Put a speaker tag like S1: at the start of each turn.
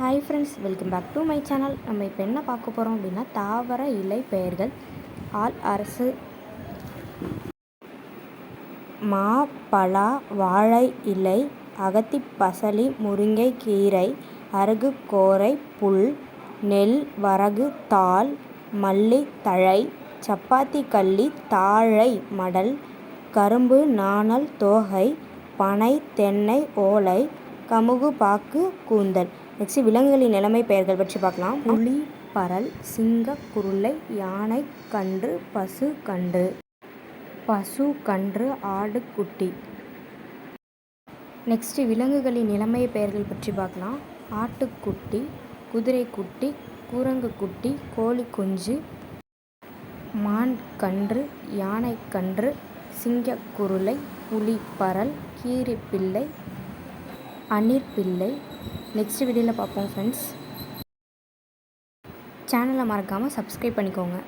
S1: Hi friends, welcome back to my channel. நம்ம இப்போ என்ன பார்க்க போகிறோம் அப்படின்னா, தாவர இலை பெயர்கள். ஆல் அரசு, மா, பலா, வாழை இலை, அகத்தி, பசலி, முருங்கை கீரை, அரகு, கோரை, புல், நெல், வரகு, தாள், மல்லி, தழை, சப்பாத்தி, கள்ளி, தாழை, மடல், கரும்பு, நாணல், தோகை, பனை, தென்னை, ஓலை, கமுகு, பாக்கு, கூந்தல். நெக்ஸ்ட் விலங்குகளின் நிலைமை பெயர்கள் பற்றி பார்க்கலாம். புலி, பறல், சிங்க, குருளை, யானை, கன்று, பசு, கன்று. பசு, கன்று, ஆடு, குட்டி. நெக்ஸ்ட் விலங்குகளின் நிலைமை பெயர்கள் பற்றி பார்க்கலாம். ஆட்டுக்குட்டி, குதிரை குட்டி, குரங்கு குட்டி, கோழி குஞ்சு, மான் கன்று, யானை கன்று, சிங்க குருளை, புலி பறல், கீரி பிள்ளை, அணில் பிள்ளை. நெக்ஸ்ட் வீடியோவில் பார்ப்போம் ஃப்ரெண்ட்ஸ். சேனலை மறக்காமல் சப்ஸ்கிரைப் பண்ணிக்கோங்க.